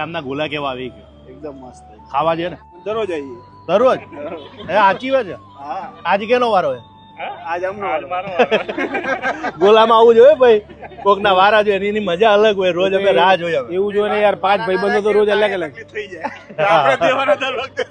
આમના ગોલા કેવા આવી ગયો? એકદમ મસ્ત. ખાવા છે ને દરરોજ આવીએ. દરરોજ? એ સાચી વાત છે. હા, આજ કેનો વારો છે? આજ અમનો વારો. ગોલામાં આવું જોઈએ ભાઈ, કોક ના વારા જોઈએ, એની મજા અલગ હોય. રોજ અમે રાહ જોઈએ. એવું જોઈએ ને યાર, 5 ભાઈબંધો તો રોજ અલગ અલગ થઈ જાય. આપણે દેવાના દર વખતે.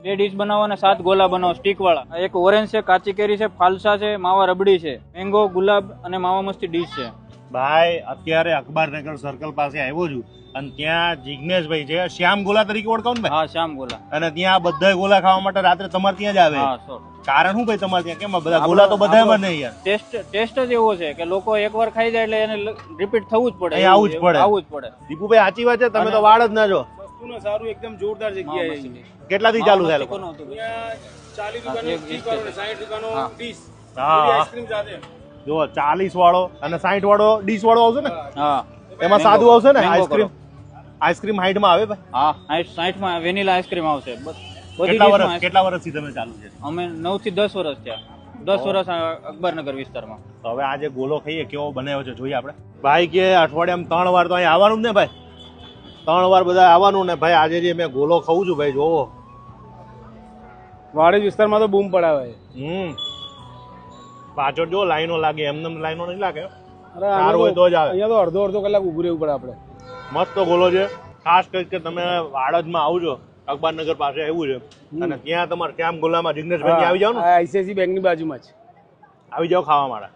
2 ડીશ બનાવો અને 7 ગોલા બનાવો સ્ટીક વાળા. એક ઓરેન્જ છે, કાચી કેરી છે, ફાલસા છે, માવા રબડી છે, મેંગો, ગુલાબ અને માવા મસ્તી ડીશ છે. ભાઈ અત્યારે અખબારનગર સર્કલ પાસે આવ્યો છું અને ત્યાં જિગ્નેશભાઈ છે, શ્યામ ગોલા તરીકે ઓળખાવ ને ભાઈ? હા, શ્યામ ગોલા. અને ત્યાં બધા ગોલા ખાવા માટે રાત્રે તમારે ત્યાં જ આવે. હા, સો. કારણ શું ભાઈ તમારે ત્યાં કેમ બધા ગોલા તો બધામાં નહીં યાર? ટેસ્ટ જ એવો છે કે લોકો એકવાર ખાઈ જાય એટલે એને રિપીટ થવું જ પડે. અહીં આવવું જ પડે. આવવું જ પડે. દીપુભાઈ સાચી વાત છે, તમે તો વાળ જ ના જો. વસ્તુનું સારું, એકદમ જોરદાર જગ્યાએ છે. કેટલાથી ચાલુ થાય લોકો? ત્યાં 40 રૂપિયાનો સ્ટીક વાળો અને 60 રૂપિયાનો ડીશ. હા આઈસ્ક્રીમ સાથે. જો 40 વાળો અને 60 વાળો ડીશ વાળો આવશે ને, હા, એમાં સાદું આવશે ને મેંગો આઈસ્ક્રીમ? આઈસ્ક્રીમ હાઈટમાં આવે ભાઈ? હા, 60 માં વેનીલા આઈસ્ક્રીમ આવશે. બધી કેટલા વર્ષથી તમે ચાલુ છે? અમે 9 થી 10 વર્ષ થયા. 10 વર્ષ અકબરનગર વિસ્તારમાં. તો હવે આજે ગોલો ખાઈએ, કેવો બનાવ્યો છે જોઈએ આપણે. ભાઈ કે અઠવાડિયામાં 3 વાર તો અહીં આવવાનું જ ને ભાઈ, 3 વાર બધા આવવાનું ને ભાઈ. આજે જે મેં ગોલો ખાઉં છું ભાઈ, જોવો. વાડી વિસ્તારમાં તો બૂમ પડાવે. પાછળ જો લાઈનો લાગે, એમને લાઈનો નહીં લાગે. અરે સારું હોય તો જ આવે. અહીંયા તો અડધો કલાક ઉભું રહેવું પડે આપણે. મસ્ત ગોલો છે. ખાસ કરીને તમે વાડજમાં આવજો, અખબારનગર પાસે આવ્યું છે, અને ત્યાં તમારે શ્યામ ગોલામાં જિગ્નેશભાઈ આવી જાવ ને, આઈસીઆઈસી બેંકની બાજુમાં જ આવી જાવ ખાવા માટે.